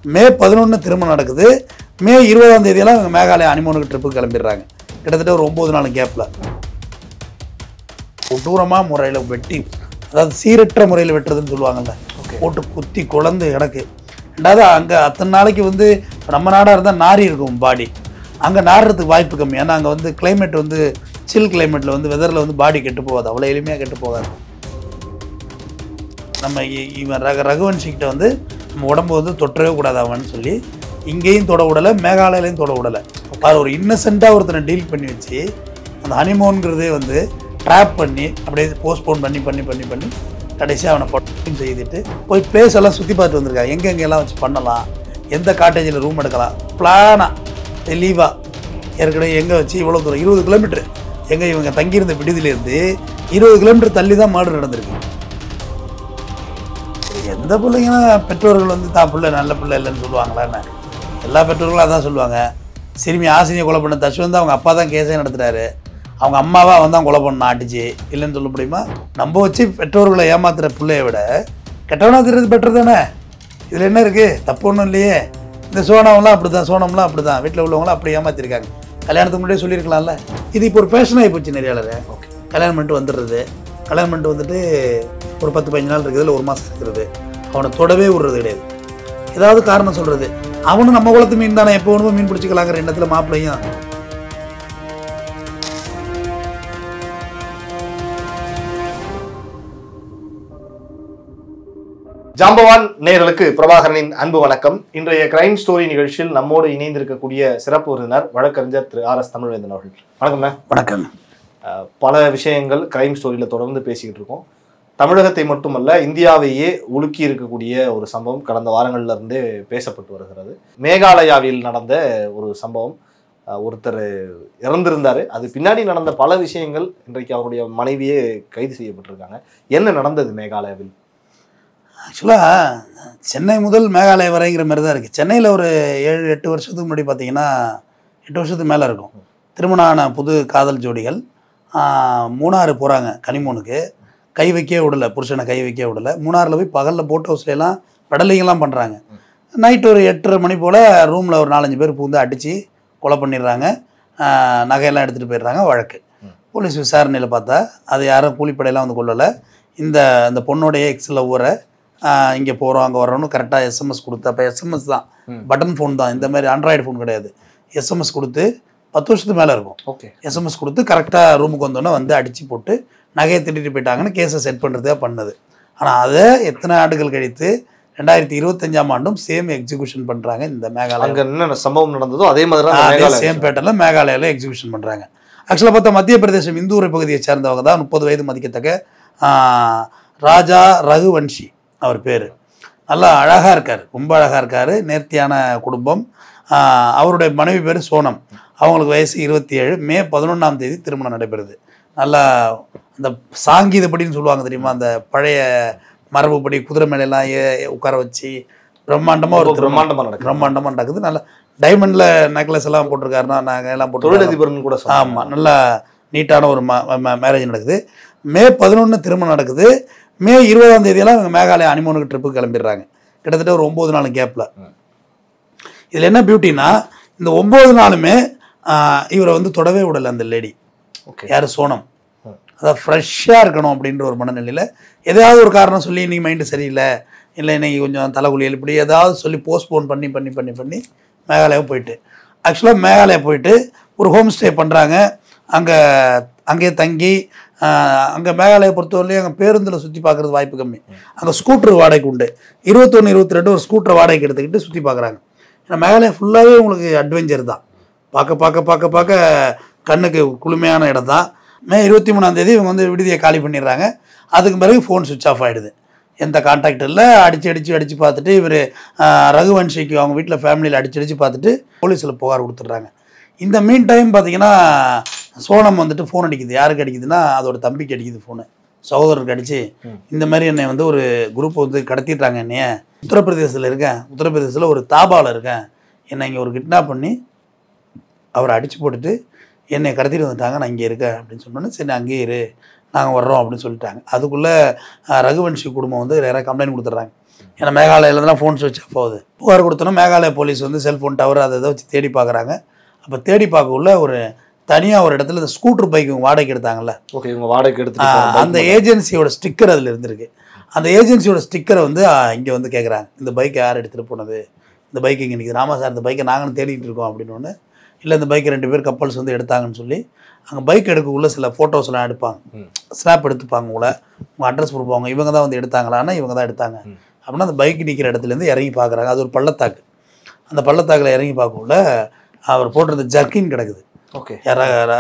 மே 11 திருமணம் நடக்குது. மே 20ஆம் தேதியெல்லாம் இவங்க மேகாலயா ஹனிமூனுக்கு ட்ரிப்புக்கு கிளம்பிடுறாங்க. கிட்டத்தட்ட ஒரு 9 நாள் கேப்பில் கொடூரமாக முறையில் வெட்டி, அதாவது சீரற்ற முறையில் வெட்டுறதுன்னு சொல்லுவாங்கல்ல, போட்டு குத்தி குழந்து கிடக்கு. ரெண்டாவது அங்கே அத்தனை நாளைக்கு வந்து நம்ம நாடாக இருந்தால் நாரி இருக்கும் பாடி, அங்கே நாடுறதுக்கு வாய்ப்பு கம்மி. ஏன்னா அங்கே வந்து கிளைமேட் வந்து சில் கிளைமேட்டில் வந்து வெதரில் வந்து பாடி கெட்டு போகாது, அவ்வளோ எளிமையாக கெட்டு போகாது. நம்ம இவன் ரகுவன்ஷிக்கிட்ட வந்து நம்ம உடம்பு வந்து தொட்டவே கூடாது அவன்னு சொல்லி இங்கேயும் தொட விடலை, மேகாலயிலையும் தொட விடலை. அது ஒரு இன்னசென்ட்டாக ஒருத்தனை டீல் பண்ணி வச்சு அந்த ஹனிமூன்கிறதே வந்து ட்ராப் பண்ணி அப்படியே போஸ்ட்போன் பண்ணி பண்ணி பண்ணி பண்ணி கடைசியாக அவனை பட்டம் செய்துட்டு போய் பிளேஸ் எல்லாம் சுற்றி பார்த்து வந்திருக்காங்க. எங்கெங்கெல்லாம் வச்சு பண்ணலாம், எந்த காட்டேஜில் ரூம் எடுக்கலாம், பிளானாக தெளிவாக ஏற்கனவே எங்கே வச்சு இவ்வளோ தூரம் 20 கிலோமீட்டர் எங்கே இவங்க தங்கியிருந்த விடுதியிலேருந்து 20 கிலோமீட்டர் தள்ளி தான் மர்டர் நடந்திருக்கு. எந்த பிள்ளைங்கன்னா பெற்றோர்கள் வந்து தான் பிள்ளை நல்ல பிள்ளை இல்லைன்னு சொல்லுவாங்களா என்ன? எல்லா பெற்றோர்களும் அதான் சொல்லுவாங்க. சிறுமி ஆசினியை கொலை பண்ண தஷ்வந்த் அவங்க அப்பா தான் கேஸே நடத்துகிறாரு, அவங்க அம்மாவா அவன் தான் கொலை பண்ண அடிச்சு இல்லைன்னு சொல்ல முடியுமா? நம்ம வச்சு பெற்றோர்களை ஏமாத்துகிற பிள்ளைய விட கெட்டவனா தெரியுது பெட்டர் தானே. இதில் என்ன இருக்குது? தப்பு ஒன்றும் இல்லையே. இந்த சோனம்லாம் அப்படி தான், சோனம்லாம் அப்படி தான், வீட்டில் உள்ளவங்களாம் அப்படி ஏமாற்றிருக்காங்க. கல்யாணத்துக்கு முன்னாடியே சொல்லியிருக்கலாம்ல. இது இப்போ ஒரு ஃபேஷன் ஆகி போச்சு நிறைய. ஓகே, கல்யாணம் பண்ணிட்டு வந்துடுறது, கல்யாணம் பண்ணிட்டு வந்துட்டு ஒரு 10-15 நாள் இருக்கிறதுல 1 மாதம் இருக்கிறது, அவனை தொடவே விடுறது கிடையாது. ஏதாவது காரணம் சொல்கிறது, அவனும் நம்ம குளத்து மீன் தானே, எப்போ ஒன்றுமே மீன் பிடிச்சிக்கலாங்கிற எண்ணத்தில் மாப்பிள்ளையும். ஜாம்பவான் நேயர்களுக்கு பிரபாகரனின் அன்பு வணக்கம். இன்றைய கிரைம் ஸ்டோரி நிகழ்ச்சியில் நம்மோடு இணைந்திருக்கக்கூடிய சிறப்பு விருந்தினர் வழக்கறிஞர் திரு RS தமிழ்வேந்தன் அவர்கள். வணக்கம். வணக்கம். பல விஷயங்கள் கிரைம் ஸ்டோரியில தொடர்ந்து பேசிக்கிட்டு இருக்கோம். தமிழகத்தை மட்டுமல்ல, இந்தியாவையே உலுக்கி இருக்கக்கூடிய ஒரு சம்பவம் கடந்த வாரங்கள்ல இருந்தே பேசப்பட்டு வருகிறது. மேகாலயாவில் நடந்த ஒரு சம்பவம். ஒருத்தர் இறந்திருந்தாரு, அது பின்னாடி நடந்த பல விஷயங்கள். இன்றைக்கு அவருடைய மனைவியே கைது செய்யப்பட்டிருக்காங்க. என்ன நடந்தது மேகாலயாவில்? ஆக்சுவலாக சென்னை முதல் மேகாலயா வரைங்கிற மாதிரி தான் இருக்குது. சென்னையில் ஒரு 7-8 வருஷத்துக்கு முன்னாடி பார்த்தீங்கன்னா 8 வருஷத்துக்கு மேலே இருக்கும், திருமணம் ஆன புது காதல் ஜோடிகள் மூணாறு போகிறாங்க கனிமூனுக்கு. கை வைக்கவே விடலை, புருஷனை கை வைக்க விடலை. மூணாறில் போய் பகலில் போட் ஹவுஸ்லாம் பெடலிங்கெல்லாம் பண்ணுறாங்க. நைட்டு ஒரு 8:30 மணி போல் ரூமில் ஒரு 4-5 பேர் பூந்து அடித்து கொலை பண்ணிடுறாங்க. நகையெல்லாம் எடுத்துகிட்டு போயிடுறாங்க. வழக்கு போலீஸ் விசாரணையில் பார்த்தா அது யாரும் கூலிப்படையெல்லாம் வந்து கொள்ளலை. இந்த பொண்ணுடைய எக்ஸில் ஊரை இங்கே போகிறோம் அங்கே வரோன்னு கரெக்டாக SMS கொடுத்து, அப்போ SMS தான், பட்டன் ஃபோன் தான், இந்த மாதிரி ஆண்ட்ராய்டு ஃபோன் கிடையாது. SMS கொடுத்து 10 வருஷத்துக்கு மேலே இருக்கும். ஓகே, SMS கொடுத்து கரெக்டாக ரூமுக்கு வந்தோன்னே வந்து அடித்து போட்டு நகையை திட்டிட்டு போயிட்டாங்கன்னு கேஸை செட் பண்ணுறதே பண்ணது. ஆனால் அதை எத்தனை ஆண்டுகள் கழித்து 2025ஆம் ஆண்டும் சேம் எக்ஸிக்யூஷன் பண்ணுறாங்க. இந்த மேகாலயா என்ன சம்பவம் நடந்ததோ அதே மாதிரி சேம் பேட்டர்னில் மேகாலயாவில் எக்ஸிக்யூஷன் பண்ணுறாங்க. ஆக்சுவலாக பார்த்தா மத்திய பிரதேசம் இந்தூரை பகுதியை சேர்ந்தவங்க தான். 30 வயது மதிக்கத்தக்க ராஜா ரகுவன்ஷி அவர் பேர். நல்லா அழகாக இருக்கார், ரொம்ப அழகாக இருக்கார், நேர்த்தியான குடும்பம். அவருடைய மனைவி பேர் சோனம், அவங்களுக்கு வயசு 27. மே 11ஆம் தேதி திருமணம் நடைபெறுது. நல்லா அந்த சாங்கீதப்படின்னு சொல்லுவாங்க தெரியுமா, அந்த பழைய மரபுப்படி குதிரை மேலெல்லாம் உட்கார வச்சு பிரம்மாண்டமாக ஒரு பிரம்மாண்டமாக நடக்குது. நல்லா டைமண்டில் நெக்லஸ் எல்லாம் போட்டிருக்காருன்னா நாங்கள் எல்லாம் போட்டு கூட. ஆமாம், நல்லா நீட்டான ஒரு மேரேஜ் நடக்குது. மே 11 திருமணம் நடக்குது. மே 20ஆம் தேதியெல்லாம் இவங்க மேகாலயா ஹனிமூனுக்கு ட்ரிப்புக்கு கிளம்பிடுறாங்க. கிட்டத்தட்ட ஒரு 9 நாள் கேப்பில். இதில் என்ன பியூட்டின்னா, இந்த 9 நாளுமே இவரை வந்து தொடவே விடலை அந்த லேடி. யார்? சோனம். அதாவது ஃப்ரெஷ்ஷாக இருக்கணும் அப்படின்ற ஒரு மனநிலையில் எதாவது ஒரு காரணம் சொல்லி இன்றைக்கி மைண்டு சரியில்லை, இல்லை இன்றைக்கி கொஞ்சம் தலைகுளியல், இப்படி ஏதாவது சொல்லி போஸ்ட்போன் பண்ணி பண்ணி பண்ணி பண்ணி மேகாலயா போயிட்டு, ஆக்சுவலாக மேகாலயா போயிட்டு ஒரு ஹோம் ஸ்டே பண்ணுறாங்க. அங்கேயே தங்கி அங்கே மேகாலயா பொறுத்தவரையிலையும் அங்கே பேருந்தில் சுற்றி பார்க்குறது வாய்ப்பு கம்மி. அங்கே ஸ்கூட்ரு வாடகைக்கு உண்டு. 21-22 ஒரு ஸ்கூட்டரை வாடகைக்கு எடுத்துக்கிட்டு சுற்றி பார்க்குறாங்க. ஏன்னா மேகாலயா ஃபுல்லாகவே உங்களுக்கு அட்வென்ச்சர் தான். பார்க்க பார்க்க பார்க்க பார்க்க கண்ணுக்கு குளுமையான இடம் தான். மே 23ஆம் தேதி இவங்க வந்து விடுதியை காலி பண்ணிடுறாங்க. அதுக்கு பிறகு ஃபோன் சுவிட்ச் ஆஃப் ஆகிடுது, எந்த கான்டாக்ட் இல்லை. அடித்து பார்த்துட்டு இவர் ரகுவன்ஷிக்கு அவங்க வீட்டில் ஃபேமிலியில் அடித்து பார்த்துட்டு போலீஸில் புகார் கொடுத்துட்றாங்க. இந்த மீன் டைம் பார்த்தீங்கன்னா சோனம் வந்துட்டு ஃபோன் அடிக்குது. யாருக்கு அடிக்குதுன்னா அதோட தம்பிக்கு அடிக்குது ஃபோனு. சகோதரருக்கு அடித்து இந்த மாதிரி என்னை வந்து ஒரு குரூப் வந்து கடத்திடுறாங்க. என்னைய உத்தரப்பிரதேசத்தில் இருக்கேன், உத்தரப்பிரதேசத்தில் ஒரு தாபாவில் இருக்கேன், என்னை இங்கே ஒரு கிட்னாப் பண்ணி அவரை அடித்து போட்டுட்டு என்னை கடத்திட்டு வந்துட்டாங்க, நான் இங்கே இருக்கேன் அப்படின்னு சொன்னோன்னே சரி அங்கேயே இரு, நாங்கள் வர்றோம் அப்படின்னு சொல்லிட்டாங்க. அதுக்குள்ளே ரகுவன்ஷி குடும்பம் வந்து வேறு கம்ப்ளைண்ட் கொடுத்துட்றாங்க. ஏன்னா மேகாலயிலேருந்துலாம் ஃபோன் சுவிட்ச் ஆஃப் ஆகுது. புகார் கொடுத்தோன்னா மேகாலயா போலீஸ் வந்து செல்ஃபோன் டவர் அதை வச்சு தேடி பார்க்குறாங்க. அப்போ தேடி பார்க்கக்குள்ள ஒரு தனியாக ஒரு இடத்துல இந்த ஸ்கூட்டர் பைக் இவங்க வாடகைக்கு எடுத்தாங்கல்ல, ஓகே, இவங்க வாடகைக்கு எடுத்து அந்த ஏஜென்சியோட ஸ்டிக்கர் அதில் இருந்திருக்கு. அந்த ஏஜென்சியோட ஸ்டிக்கரை வந்து இங்கே வந்து கேட்குறாங்க, இந்த பைக்கை யார் எடுத்துகிட்டு போனது, இந்த பைக் இங்கே நிற்கிது. ஆமாம் சார், இந்த பைக்கை நாங்களும் தேடிட்டு இருக்கோம் அப்படின்னு ஒன்று. இல்லை, இந்த பைக்கை 2 பேர் கப்பல்ஸ் வந்து எடுத்தாங்கன்னு சொல்லி அங்கே பைக் எடுக்கக்குள்ள சில ஃபோட்டோஸ்லாம் எடுப்பாங்க, ஸ்னாப் எடுத்துப்பாங்க. உங்களை உங்கள் அட்ரஸ் கொடுப்பாங்க, இவங்க தான் வந்து எடுத்தாங்களான்னா இவங்க தான் எடுத்தாங்க அப்படின்னா அந்த பைக் நிற்கிற இடத்துலேருந்து இறங்கி பார்க்குறாங்க. அது ஒரு பள்ளத்தாக்கு. அந்த பள்ளத்தாக்கில் இறங்கி பார்க்கக்குள்ள அவர் போட்டிருந்த ஜர்க்கின் கிடக்குது. ஓகே,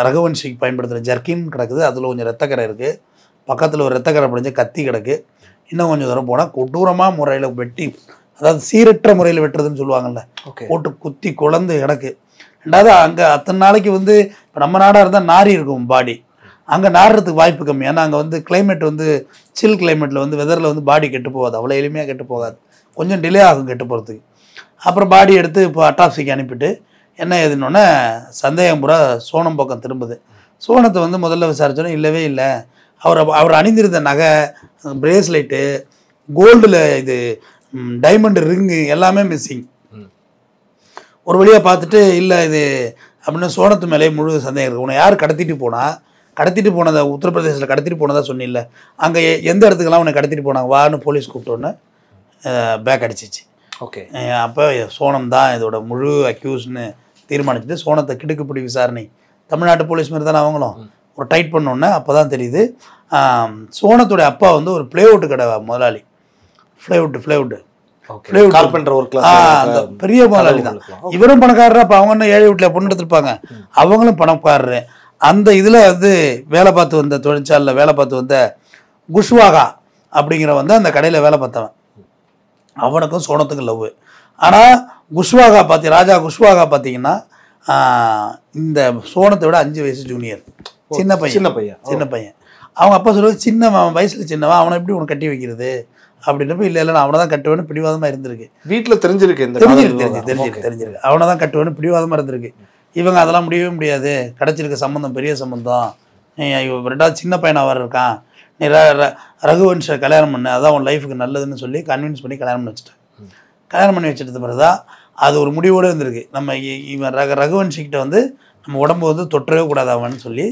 ரகுவன்ஷிக்கு பயன்படுத்துகிற ஜர்க்கின் கிடக்குது. அதில் கொஞ்சம் ரத்தக்கரை இருக்குது. பக்கத்தில் ஒரு ரத்தக்கரை படிஞ்ச கத்தி கிடக்கு. இன்னும் கொஞ்சம் தூரம் போனால் கொடூரமாக முறையில் வெட்டி, அதாவது சீரற்ற முறையில் வெட்டுறதுன்னு சொல்லுவாங்கள்ல, போட்டு குத்தி குழந்து கிடக்கு. ரெண்டாவது அங்கே அத்தனை நாளைக்கு வந்து இப்போ நம்ம நாடாக இருந்தால் நாரி இருக்கும் பாடி, அங்கே நாடுறதுக்கு வாய்ப்பு கம்மி. ஏன்னா அங்கே வந்து கிளைமேட் வந்து சில் கிளைமேட்டில் வந்து வெதரில் வந்து பாடி கெட்டு போகாது, அவ்வளோ எளிமையாக கெட்டு போகாது, கொஞ்சம் டிலே ஆகும் கெட்டு போகிறதுக்கு. அப்புறம் பாடி எடுத்து இப்போ அட்டாப்சிக்கு அனுப்பிட்டு என்ன ஏதுன்னொன்னே சந்தேகம் பூரா சோனம் பக்கம் திரும்புது. சோனத்தை வந்து முதல்ல விசாரிச்சோன்னே இல்லவே இல்லை, அவர் அணிந்திருந்த நகை, பிரேஸ்லெட்டு, கோல்டில் இது டைமண்ட் ரிங்கு எல்லாமே மிஸ்ஸிங். ஒரு வழியாக பார்த்துட்டு இல்லை இது அப்படின்னு சோனத்து மேலே முழு சந்தேகம் இருக்குது. உன்னை யார் கடத்திட்டு போனதை உத்தரப்பிரதேசத்தில் கடத்திட்டு போனதா சொன்னில்ல, அங்கே எந்த இடத்துக்கெல்லாம் உன்னை கடத்திட்டு போனாங்க வான்னு போலீஸ் கூப்பிட்டோன்னே பேக் அடிச்சிச்சு. ஓகே, அப்போ சோனம் தான் இதோட முழு அக்யூஸ்னு தீர்மானிச்சுட்டு சோனத்தை கிடுக்குப்பிடி விசாரணை, தமிழ்நாட்டு போலீஸ் மாதிரி தானே அவங்களும், ஒரு டைட் பண்ணோன்னே அப்போ தான் தெரியுது சோனத்துடைய அப்பா வந்து ஒரு பிளேவுட் கடை முதலாளி. ஃப்ளைவுட் அந்த பெரிய முதலாளி தான். இவரும் பணக்காரர். அப்போ அவங்க ஏழை வீட்டில் பொண்ணு எடுத்துருப்பாங்க, அவங்களும் பணக்காரரு. அந்த இதில் வந்து வேலை பார்த்து வந்த தொழிற்சாலையில் வேலை பார்த்து வந்த குஷ்வாகா அப்படிங்கிற வந்து அந்த கடையில் வேலை பார்த்தவன். அவனுக்கும் சோனத்துக்கும் லவ். ஆனால் குஷ்வாகா ராஜா குஷ்வாகா பார்த்தீங்கன்னா இந்த சோனத்தை விட 5 வயசு ஜூனியர், சின்ன பையன். அவங்க அப்பா சொல்லுவாங்க, சின்ன வயசில் சின்னவன், அவனை எப்படி உனக்கு கட்டி வைக்கிறது அப்படின்றப்ப இல்லை நான் அவனை தான் கட்டுவேன்னு பிடிவாதமாக இருந்திருக்கு. வீட்டில் தெரிஞ்சிருக்கு, அவனை தான் கட்டுவேன்னு பிடிவாதமாக இருந்திருக்கு. இவங்க அதெல்லாம் முடியவே முடியாது, கிடச்சிருக்க சம்மந்தம் பெரிய சம்மந்தம், நீ 2வது சின்ன பையனாக வர இருக்கான், நீ ரகுவன்ஷை கல்யாணம் பண்ணு, அதான் உன் லைஃபுக்கு நல்லதுன்னு சொல்லி கன்வின்ஸ் பண்ணி கல்யாணம் பண்ணி வச்சுட்டேன். கல்யாணம் பண்ணி வச்சுட்டு பிறகு தான் அது ஒரு முடிவோடு இருந்திருக்கு. நம்ம இவன் ரகுவன்ஷிக்கிட்ட வந்து நம்ம உடம்பு வந்து தொட்டவே கூடாது அவன்னு சொல்லி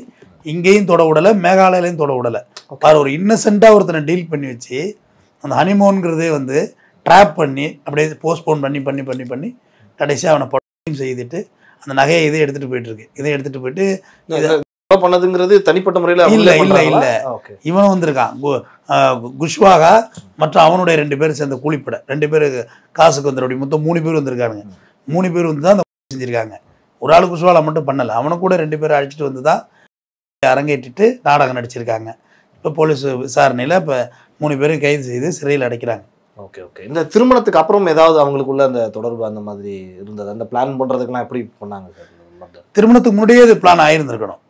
இங்கேயும் தொட விடலை, மேகாலயிலையும் தொட விடலை. அவர் ஒரு இன்னசென்ட்டாக ஒருத்தனை டீல் பண்ணி வச்சு அந்த ஹனிமூன்கிறதே வந்து ட்ராப் பண்ணி அப்படியே போஸ்ட்போன் பண்ணி பண்ணி பண்ணி பண்ணி கடைசியாக அவனை படம் செய்துட்டு அந்த நகையை இதை எடுத்துகிட்டு போயிட்டுருக்கு. இதை எடுத்துகிட்டு போயிட்டு பண்ணதுங்கிறது தனிப்பட்ட முறையில் இல்லை இவனும் வந்திருக்கான். குஷ்வாகா மற்றும் அவனுடைய 2 பேர் சேர்ந்த கூலிப்படை 2 பேர் காசுக்கு வந்துடும். மொத்தம் 3 பேர் வந்திருக்கானுங்க. 3 பேர் வந்து தான் அந்த செஞ்சுருக்காங்க. ஒரு ஆள் குஷ்வாலா மட்டும் பண்ணலை, அவனை கூட 2 பேர் அழைச்சிட்டு வந்து தான் அரங்கேற்றிட்டு நாடகம் நடிச்சிருக்காங்க. இப்போ போலீஸ் விசாரணையில் இப்போ 3 பேரும் கைது செய்து சிறையில் அடைக்கிறாங்க. ஓகே. இந்த திருமணத்துக்கு அப்புறம் ஏதாவது அவங்களுக்குள்ள அந்த தொடர்பு அந்த மாதிரி இருந்தது? அந்த பிளான் பண்ணுறதுக்குலாம் எப்படி பண்ணாங்க சார்? திருமணத்துக்கு முன்னாடியே இது பிளான் ஆகியிருந்திருக்கணும்.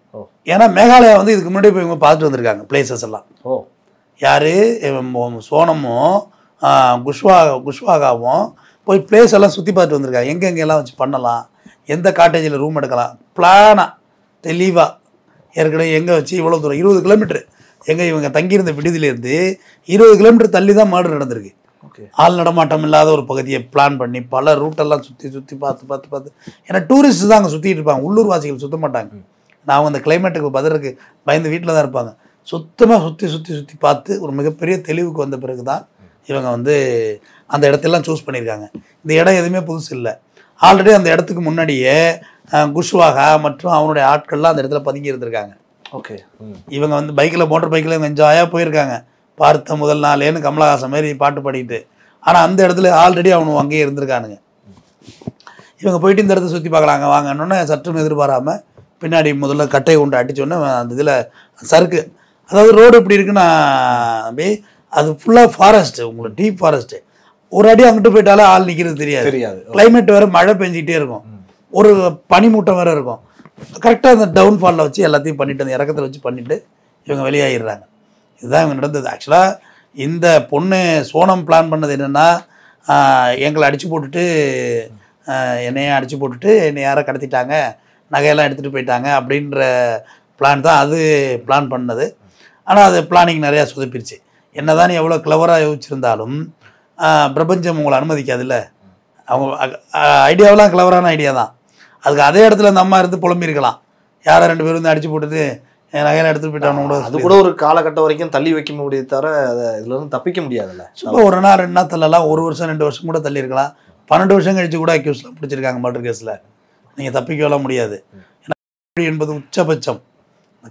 ஏன்னா மேகாலயா வந்து இதுக்கு முன்னாடி போய் இவங்க பார்த்துட்டு வந்திருக்காங்க பிளேசஸ் எல்லாம். யாரு சோனமும் குஷ்வாகாவும் போய் பிளேஸ் எல்லாம் சுற்றி பார்த்துட்டு வந்திருக்காங்க. எங்கெங்கெல்லாம் வச்சு பண்ணலாம், எந்த காட்டேஜில் ரூம் எடுக்கலாம், பிளானாக தெளிவாக ஏற்கனவே எங்கே வச்சு இவ்வளோ தூரம் 20 கிலோமீட்டர் எங்கே இவங்க தங்கியிருந்த விடுதியிலேருந்து 20 கிலோமீட்டர் தள்ளி தான் மர்டர் நடந்திருக்கு. ஆள் நடமாட்டம் இல்லாத ஒரு பகுதியை பிளான் பண்ணி பல ரூட்டெல்லாம் சுற்றி பார்த்து ஏன்னா டூரிஸ்ட் தான் அங்கே சுற்றிட்டு இருப்பாங்க, உள்ளூர் வாசிகள் சுற்ற மாட்டாங்க. நான் அந்த கிளைமேட்டுக்கு பதிலுக்கு பயந்து வீட்டில் தான் இருப்பாங்க. சுத்தமாக சுற்றி பார்த்து ஒரு மிகப்பெரிய தெளிவுக்கு வந்த பிறகு தான் இவங்க வந்து அந்த இடத்தெல்லாம் சூஸ் பண்ணியிருக்காங்க. இந்த இடம் எதுவுமே புதுசு இல்லை. ஆல்ரெடி அந்த இடத்துக்கு முன்னாடியே குஷ்வாகா மற்றும் அவனுடைய ஆட்கள்லாம் அந்த இடத்துல பதுங்கி இருந்திருக்காங்க. ஓகே. இவங்க வந்து மோட்டர் பைக்கில் என்ஜாயாக போயிருக்காங்க. பார்த்த முதல் நாளேன்னு கமலஹாசன் மாதிரி பாட்டு பாடிட்டு. ஆனால் அந்த இடத்துல ஆல்ரெடி அவனு அங்கேயே இருந்திருக்கானுங்க. இவங்க போயிட்டு இந்த இடத்த சுற்றி பார்க்கலாங்க வாங்கன்னு சற்றும் எதிர்பாராமல் பின்னாடி முதல்ல கட்டையை கொண்டு அடித்தோன்னே அந்த இதில் சறுக்கு, அதாவது ரோடு எப்படி இருக்குன்னா அப்படியே அது ஃபுல்லாக ஃபாரஸ்ட்டு, உங்களுக்கு டீப் ஃபாரஸ்ட்டு. ஒரு அடி அங்கிட்டு போயிட்டாலே ஆள் நிற்கிறது தெரியாது. கிளைமேட் வேறு மழை பெஞ்சிக்கிட்டே இருக்கும், ஒரு பனிமூட்டம் வேறு இருக்கும். கரெக்டாக அந்த டவுன்ஃபாலில் வச்சு எல்லாத்தையும் பண்ணிவிட்டு அந்த இறக்கத்தில் வச்சு பண்ணிவிட்டு இவங்க வெளியாகிடுறாங்க. இதுதான் இவங்க நடந்தது. ஆக்சுவலாக இந்த பொண்ணு சோனம் பிளான் பண்ணது என்னென்னா, எங்களை அடித்து போட்டுட்டு என்னையே அடித்து போட்டுட்டு என்னை யாரை கடத்திட்டாங்க, நகையெல்லாம் எடுத்துகிட்டு போயிட்டாங்க அப்படின்ற பிளான் தான் அது பிளான் பண்ணது. ஆனால் அது பிளானிங் நிறையா சொதப்பிடுச்சு. என்ன தான் எவ்வளோ கிளவராக யோசிச்சிருந்தாலும் பிரபஞ்சம் உங்களை அனுமதிக்காதுல்ல. அவங்க ஐடியாவெல்லாம் கிளவரான ஐடியா தான். அதுக்கு அதே இடத்துல அந்த அம்மா இருந்து புலம்பியிருக்கலாம். யாரை 2 பேரும் வந்து அடிச்சு போட்டுட்டு நகையெல்லாம் எடுத்துட்டு போயிட்டானு கூட. அது கூட ஒரு காலகட்டம் வரைக்கும் தள்ளி வைக்க முடியாது, தவிர இதுல இருந்து தப்பிக்க முடியாதுல்ல. சும்மா 1 நாள் 2 நாள் தள்ளலாம், 1 வருஷம் 2 வருஷம் கூட தள்ளி இருக்கலாம். 12 வருஷம் கழிச்சு கூட அக்யூஸ்லாம் பிடிச்சிருக்காங்க மர்டர் கேஸில். நீங்கள் தப்பிக்கலாம் முடியாது. ஏன்னா என்பது உச்சபட்சம்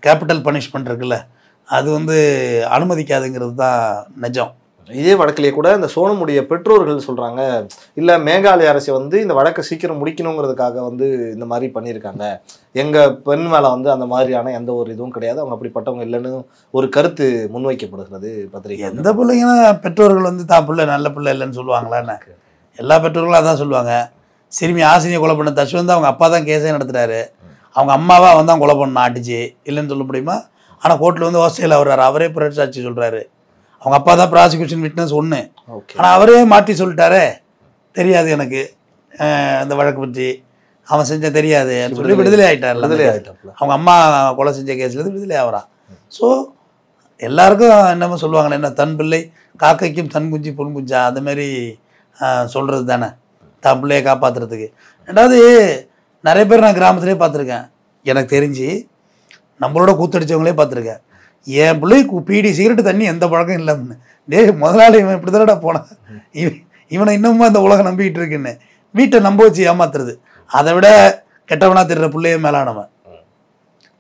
கேபிட்டல் பனிஷ்மெண்ட் இருக்குல்ல, அது வந்து அனுமதிக்காதுங்கிறது தான் நிஜம். இதே வழக்கிலேயே கூட இந்த சோனமுடைய பெற்றோர்கள் சொல்றாங்க, இல்ல மேகாலய அரசு வந்து இந்த வழக்கை சீக்கிரம் முடிக்கணுங்கிறதுக்காக வந்து இந்த மாதிரி பண்ணியிருக்காங்க, எங்க பெண் மேல வந்து அந்த மாதிரியான எந்த ஒரு இதுவும் கிடையாது, அவங்க அப்படிப்பட்டவங்க இல்லைன்னு ஒரு கருத்து முன்வைக்கப்படுகிறது பத்திரிகை. எந்த பிள்ளைங்கன்னா பெற்றோர்கள் வந்து தான் பிள்ளை நல்ல பிள்ளை இல்லைன்னு சொல்லுவாங்களான்னு? எல்லா பெற்றோர்களும் அதான் சொல்லுவாங்க. சிறுமி ஆசினியை கொலை பண்ண தஷ்வந்த் அவங்க அப்பா தான் கேஸே நடத்துறாரு. அவங்க அம்மாவா வந்து தான் கொலை பண்ண அடிச்சு இல்லைன்னு சொல்ல முடியுமா? ஆனால் கோர்ட்டில் வந்து ஹாஸ்டலில் வர்றாரு, அவரே புரட்சாட்சி சொல்கிறாரு. அவங்க அப்பா தான் ப்ராசிக்யூஷன் விட்னஸ் ஒன்று, ஆனால் அவரே மாற்றி சொல்லிட்டாரே, தெரியாது எனக்கு அந்த வழக்கு பற்றி, அவன் செஞ்ச தெரியாது சொல்லி விடுதலை ஆகிட்டார்ல. அவங்க அம்மா கொலை செஞ்ச கேஸ்லேருந்து விடுதலை ஆகிறான். ஸோ எல்லாருக்கும் என்னமோ சொல்லுவாங்களே, என்ன தன் பிள்ளை காக்கைக்கும் தன் குஞ்சு பொன் குஞ்சா, அந்த மாதிரி சொல்கிறது தானே தன் பிள்ளையை காப்பாற்றுறதுக்கு. ரெண்டாவது நிறைய பேர் நான் கிராமத்துலேயே பார்த்துருக்கேன், எனக்கு தெரிஞ்சு நம்மளோட கூத்தடிச்சவங்களே பார்த்துருக்கேன். என் பிள்ளை பீடி சிகரெட்டு தண்ணி எந்த பழக்கம் இல்லைன்னு. முதலாளி இவன் இப்படி தானடா போனான், இவனை இன்னமும் அந்த உலகம் நம்பிக்கிட்டு இருக்குன்னு வீட்டை நம்ப வச்சு ஏமாத்துறது. அதை விட கெட்டவனா திடுற பிள்ளைய மேலானவன்.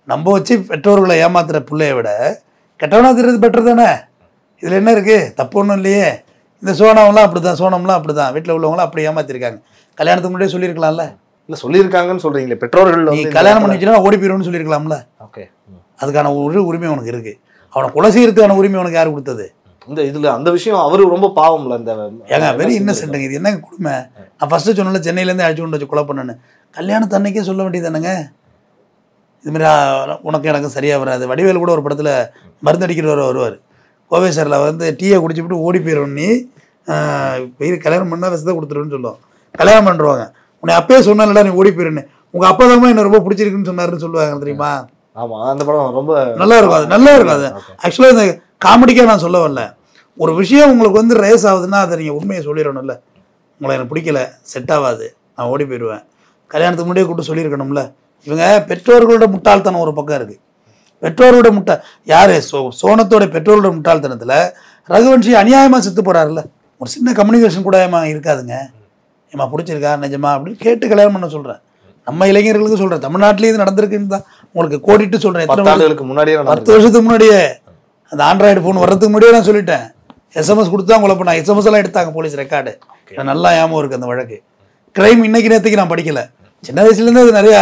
நம்ப வச்சு பெற்றோர்களை ஏமாத்துற பிள்ளைய விட கெட்டவனா திடுறது பெட்டர் தானே. இதில் என்ன இருக்குது, தப்பு ஒன்றும் இல்லையே. இந்த சோனம்லாம் அப்படி தான், சோனம்லாம் அப்படி தான், வீட்டில் உள்ளவங்களாம் அப்படி ஏமாத்திருக்காங்க. கல்யாணத்துக்கு முன்னாடியே சொல்லியிருக்கலாம்ல. இல்லை சொல்லியிருக்காங்கன்னு சொல்கிறீங்களே, பெற்றோர்கள் நீ கல்யாணம் பண்ணி வச்சுன்னா ஓடி போயிடும்னு சொல்லியிருக்கலாம்ல. ஓகே, அதுக்கான ஒரு உரிமை உனக்கு இருக்குது. அவனை கொலை செய்யறதுக்கான உரிமை உனக்கு யார் கொடுத்தது? இந்த இதில் அந்த விஷயம் அவரு ரொம்ப பாவம்ல. இந்த ஏங்க வெரி இன்னசென்ட்டுங்க. இது என்ன கொடுமை? நான் ஃபஸ்ட்டு சொன்னல சென்னையிலேருந்து அழைச்சி கொண்டு வச்சு கொலை பண்ணேன்னு, கல்யாணத்து அன்னைக்கே சொல்ல வேண்டியது தானேங்க. இதுமாரி உனக்கு எனக்கு சரியாக வராது. வடிவேல் கூட ஒரு படத்தில் மருந்தடிக்கிறவர் வருவார், கோவை சாரில் வந்து டீயை குடிச்சுட்டு ஓடி போயிடும், நீ கல்யாணம் பண்ணால் விஷத்தை கொடுத்துருன்னு சொல்லுவோம். கல்யாணம் பண்ணுறவாங்க, உன்னை அப்பயே சொன்னாலடா நீ ஓடி போயிருன்னு, உங்கள் அப்பா தான் என்ன ரொம்ப பிடிச்சிருக்குன்னு சொன்னாருன்னு சொல்லுவாங்க தெரியுமா? ஆமாம், அந்த படம் ரொம்ப நல்லா இருக்கும். அது நல்லா இருக்கும். அது ஆக்சுவலாக இந்த காமெடிக்காக நான் சொல்ல வரல. ஒரு விஷயம் உங்களுக்கு வந்து ரேஸ் ஆகுதுன்னா அதை நீங்கள் உண்மையை சொல்லிடணும்ல. உங்களை எனக்கு பிடிக்கல, செட் ஆகாது, நான் ஓடி போயிடுவேன், கல்யாணத்துக்கு முன்னாடியே கூப்பிட்டு சொல்லியிருக்கணும்ல. இவங்க பெற்றோர்களோட முட்டாள்தனம் ஒரு பக்கம் இருக்குது. பெற்றோரோட யார் சோனத்தோட பெற்றோரோட முட்டாள்தனத்தில் ரகுவன்ஷி அநியாயமாக செத்து போகிறாருல்ல. ஒரு சின்ன கம்யூனிகேஷன் கூட இருக்காதுங்க. ஏமா பிடிச்சிருக்கா நிஜமா அப்படின்னு கேட்டு கல்யாணம் பண்ண சொல்கிறேன். நம்ம இளைஞர்களுக்கு சொல்கிறேன், தமிழ்நாட்டிலேயே இது நடந்திருக்குன்னு தான் உங்களுக்கு கோடிட்டு சொல்கிறேன். 10 ஆண்டுகளுக்கு முன்னாடியே, 10 வருஷத்துக்கு முன்னாடியே, அந்த ஆண்ட்ராய்டு ஃபோன் வர்றதுக்கு முன்னாடியே நான் சொல்லிட்டேன். SMS கொடுத்து தான் கொலை பண்ணாங்க. SMS எல்லாம் எடுத்தாங்க போலீஸ் ரெக்கார்டு. எனக்கு நல்லா ஞாபகம் இருக்குது அந்த வழக்கு. கிரைம் இன்னைக்கு நேற்றுக்கு நான் படிக்கலை, சின்ன வயசுலேருந்து அது நிறையா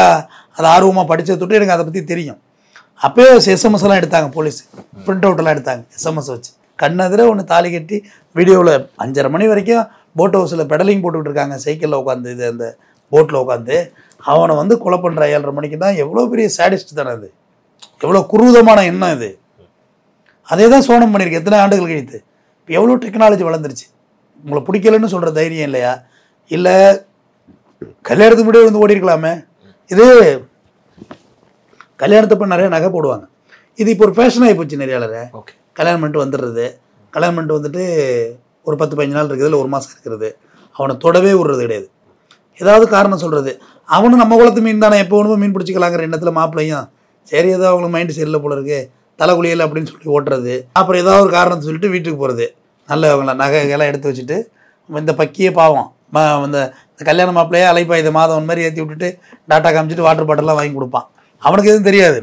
அது ஆர்வமாக படித்த தொட்டு எனக்கு அதை பற்றி தெரியும். அப்போயே SMS எல்லாம் எடுத்தாங்க போலீஸ், பிரிண்ட் அவுட்டெல்லாம் எடுத்தாங்க SMS வச்சு. கண்ணெதிர ஒன்று தாலி கட்டி வீடியோவில் 5:30 மணி வரைக்கும் போட் ஹவுஸில் பெடலிங் போட்டுக்கிட்டு இருக்காங்க, சைக்கிளில் உட்காந்து, இது அந்த போட்டில் உட்காந்து அவனை வந்து கொலை பண்ணுற 7:30 மணிக்கு தான். எவ்வளோ பெரிய சேடிஸ்ட் தானே அது, எவ்வளோ குரூதமான எண்ணம் இது. அதே தான் சோனம் பண்ணியிருக்கு எத்தனை ஆண்டுகள் கழித்து. இப்போ எவ்வளோ டெக்னாலஜி வளர்ந்துருச்சு. உங்களை பிடிக்கலன்னு சொல்கிற தைரியம் இல்லையா? இல்லை கல்யாணத்துக்கு முன்னாடியே வந்து ஓடி இருக்கலாமே. இது கல்யாணத்தப்போ நிறைய நகை போடுவாங்க, இது இப்போ ஒரு ஃபேஷன் ஆகி போச்சு. நிறைய கல்யாணம் பண்ணிட்டு வந்துடுறது, கல்யாணம் பண்ணிட்டு வந்துட்டு ஒரு 10-15 நாள் இருக்குது, இல்லை 1 மாதம் இருக்கிறது, அவனை தொடவே விடுறது கிடையாது. ஏதாவது காரணம் சொல்கிறது. அவனும் நம்ம குளத்து மீன் தானே, எப்போ வேணுமோ மீன் பிடிச்சிக்கலாங்கிற எண்ணத்தில் மாப்பிள்ளையும் சரி ஏதோ அவங்களுக்கு மைண்டு சரியில்லை போல இருக்குது, தலைக்குளியல் அப்படின்னு சொல்லி ஓட்டுறது. அப்புறம் ஏதாவது ஒரு காரணத்தை சொல்லிட்டு வீட்டுக்கு போகிறது. நல்லவங்கள நகைகள்லாம் எடுத்து வச்சுட்டு இந்த பக்கியே பாவம் இந்த கல்யாண மாப்பிள்ளையே அலைப்பாயுத மாதவன் மாதிரி ஏற்றி விட்டுட்டு டாட்டா காமிச்சிட்டு வாட்டர் பாட்டிலாம் வாங்கி கொடுப்பான். அவனுக்கு எதுவும் தெரியாது.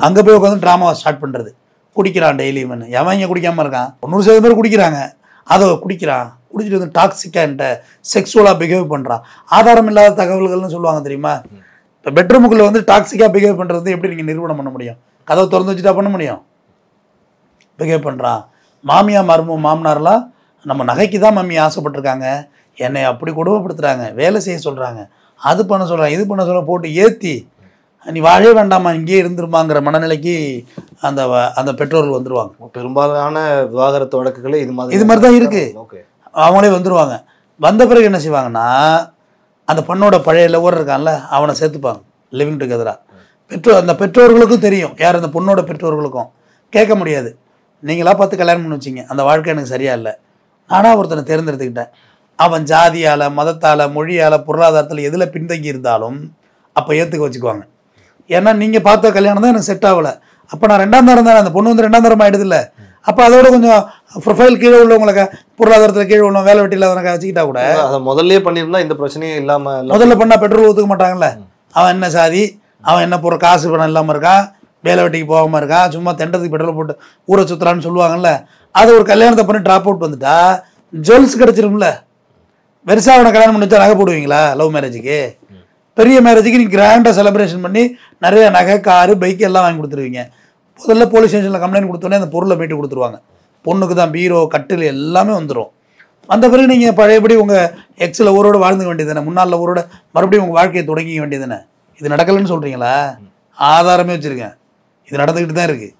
அங்கே போய் உட்காந்து ட்ராமாவை ஸ்டார்ட் பண்ணுறது. குடிக்கிறான் டெய்லியும். எவன் இங்கே குடிக்காமல் இருக்கான்? 90% பேர் குடிக்கிறாங்க. அதை குடிக்கிறான், குடிச்சிட்டு வந்து டாக்ஸிக்கான்ட்ட செக்ஸுவலாக பிஹேவ் பண்ணுறான். ஆதாரம் இல்லாத தகவல்கள்னு சொல்லுவாங்க தெரியுமா? இப்போ பெட்ரூமுக்குள்ளே வந்து டாக்ஸிக்காக பிஹேவ் பண்ணுறது எப்படி நீங்கள் நிரூபணம் பண்ண முடியும்? கதவை திறந்து வச்சுட்டா பண்ண முடியும்? பிஹேவ் பண்ணுறான். மாமியார் மாமனார்லாம் நம்ம நகைக்கு தான் மம்மி ஆசைப்பட்டிருக்காங்க, என்னை அப்படி கொடுமைப்படுத்துகிறாங்க, வேலை செய்ய சொல்கிறாங்க, அது பண்ண சொல்கிறாங்க, இது பண்ண சொல்ல போட்டு ஏற்றி நீ வாழவே வேண்டாமா இங்கேயே இருந்துருமாங்கிற மனநிலைக்கு அந்த அந்த பெற்றோர்கள் வந்துடுவாங்க. பெரும்பாலான விவாகரத்து வழக்குகளே இது மாதிரி தான் இருக்குது. அவங்களே வந்துடுவாங்க. வந்த பிறகு என்ன செய்வாங்கன்னா, அந்த பொண்ணோட பழைய லவர் இருக்கான்ல அவனை சேர்த்துப்பாங்க லிவிங் டுகெதராக. அந்த பெற்றோர்களுக்கும் தெரியும், யார் அந்த பொண்ணோட பெற்றோர்களுக்கும். கேட்க முடியாது, நீங்களா பார்த்து கல்யாணம் பண்ணி வச்சிங்க, அந்த வாழ்க்கை எனக்கு சரியா இல்லை, நானாக ஒருத்தனை தேர்ந்தெடுத்துக்கிட்டேன். அவன் ஜாதியால், மதத்தால், மொழியால், பொருளாதாரத்தில் எதில் பின்தங்கி இருந்தாலும் அப்போ ஏற்றுக்க வச்சுக்குவாங்க. ஏன்னா நீங்கள் பார்த்த கல்யாணம் தான் எனக்கு செட் ஆகலை. அப்போ நான் 2ஆம் தரம் தானே, அந்த பொண்ணு வந்து 2ஆம் தரம் ஆகிடுது இல்லை. அப்போ அதோட கொஞ்சம் ப்ரொஃபைல் கீழே உள்ளவங்களுக்கு, பொருளாதாரத்தில் கீழே உள்ளவங்க, வேலை வெட்டியில் அவனுக்கு வச்சுக்கிட்டா கூட அதை முதல்ல பண்ணியிருந்தா இந்த பிரச்சனையே இல்லாமல். முதல்ல பண்ணால் பெட்ரோல் ஒத்துக்க மாட்டாங்கல்ல. அவன் என்ன சாதி, அவன் என்ன போகிற காசு பணம் இல்லாமல் இருக்கான், வேலை வெட்டிக்கு போகாமல் இருக்கான், சும்மா தெண்டத்துக்கு பெட்ரோல் போட்டு ஊரை சுற்றுறான்னு சொல்லுவாங்கல்ல. அது ஒரு கல்யாணத்தை பண்ணி ட்ராப் அவுட் வந்துட்டா ஜுவல்ஸ் கிடச்சிரும்ல. வெறுசா அவனை கல்யாணம் பண்ணி வச்சா நகை போடுவீங்களா? லவ் மேரேஜுக்கு, பெரிய மேரேஜுக்கு நீங்கள் கிராண்டாக செலிப்ரேஷன் பண்ணி நிறைய நகை, காரு, பைக்கு எல்லாம் வாங்கி கொடுத்துருவீங்க. முதல்ல போலீஸ் ஸ்டேஷனில் கம்ப்ளைண்ட் கொடுத்தோன்னே அந்த பொருளை மீட்டு கொடுத்துருவாங்க. பொண்ணுக்கு தான் பீரோ, கட்டில் எல்லாமே வந்துடும். அந்த பிறகு நீங்கள் பழையபடி உங்கள் எக்ஸில் ஊரோடு வாழ்ந்துக்க வேண்டியது தானே, முன்னாள் ஊரோட மறுபடியும் உங்கள் வாழ்க்கையை தொடங்கிக்க வேண்டியது தானே. இது நடக்கலைன்னு சொல்கிறீங்களா? ஆதாரமே வச்சுருக்கேன், இது நடந்துக்கிட்டு தான் இருக்குது.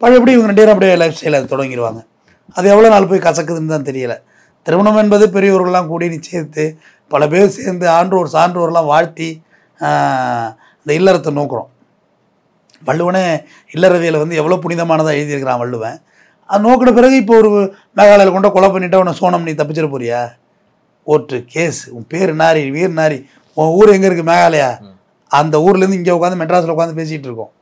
பழையபடி இவங்க 2 பேரும் அப்படியே லைஃப் ஸ்டைலை தொடங்கிடுவாங்க. அது எவ்வளோ நாள் போய் கசக்குதுன்னு தான் தெரியலை. திருமணம் என்பது பெரியவர்கள்லாம் கூடி நிச்சயித்து பல பேர் சேர்ந்து ஆன்றோர் சான்றோர்லாம் வாழ்த்தி இந்த இல்லறத்தை நோக்குறோம். வள்ளுவனே இல்லறவியலை வந்து எவ்வளோ புனிதமானதாக எழுதியிருக்கிறான் வள்ளுவன். அது நோக்கின பிறகு இப்போ ஒரு மேகாலயில் கொண்ட கொலை பண்ணிவிட்டு அவனை சோனம் நீ தப்பிச்சிட போறியா? ஓட்டு கேஸ், உன் பேர் நாரி, வீர் நாரி, உன் ஊர் எங்கே இருக்குது? மேகாலயா. அந்த ஊர்லேருந்து இங்கே உட்காந்து மெட்ராஸில் உட்காந்து பேசிகிட்டு இருக்கோம்.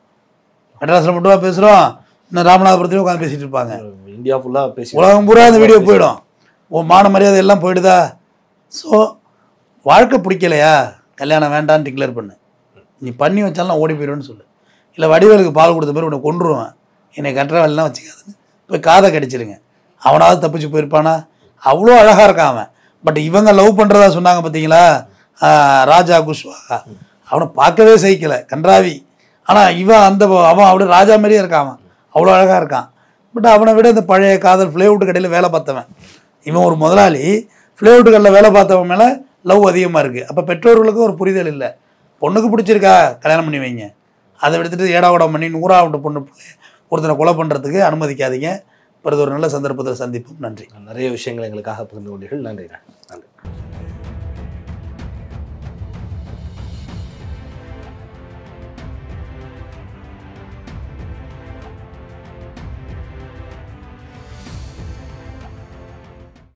மெட்ராஸில் மட்டும் பேசுகிறோம், இன்னும் ராமநாதபுரத்துலேயும் உட்காந்து பேசிகிட்டு இருப்பாங்க. இந்தியா ஃபுல்லாக பேசி உலகம் பூரா அந்த வீடியோ போயிடும். உன் மான மரியாதை எல்லாம் போயிடுதா? ஸோ வாழ்க்கை பிடிக்கலையா, கல்யாணம் வேண்டான்னு டிக்ளேர் பண்ணு. நீ பண்ணி வச்சாலும் நான் ஓடி போயிடுவேன்னு சொல்லு. இல்லை வடிவேலுக்கு பால் கொடுத்த பேர் உன்னை கொண்டுருவேன், என்னை கட்டுற வேலைலாம் வச்சுக்காதுன்னு போய் காதை கடிச்சிருங்க. அவனாவது தப்பிச்சு போயிருப்பானா? அவ்வளோ அழகாக இருக்கான் அவன். பட் இவங்க லவ் பண்ணுறதா சொன்னாங்க பார்த்தீங்களா, ராஜா குஷ்வாகா, அவனை பார்க்கவே சகிக்கலை, கன்றாவி. ஆனால் இவன் அவன் அப்படியே ராஜா மாதிரியே இருக்கான், அவன் அவ்வளோ அழகாக இருக்கான். பட் அவனை விட இந்த பழைய காதல் ஃப்ளேவுட் கடையில் வேலை பார்த்தவன் இவன் ஒரு முதலாளி. ஃப்ளேவுட் கடையில் வேலை பார்த்தவன் மேலே லவ் அதிகமாக இருக்குது. அப்போ பெற்றோர்களுக்கும் ஒரு புரிதல் இல்லை. பொண்ணுக்கு பிடிச்சிருக்கா கல்யாணம் பண்ணி வைங்க, அதை எடுத்துகிட்டு ஏடாவடம் பண்ணி 100ஆவது பொண்ணு ஒருத்தனை கொலை பண்ணுறதுக்கு அனுமதிக்காதீங்க. பிறகு ஒரு நல்ல சந்தர்ப்பத்தில் சந்திப்போம். நன்றி. நிறைய விஷயங்கள் எங்களுக்காக பகிர்ந்து கொண்டீர்கள். நன்றி.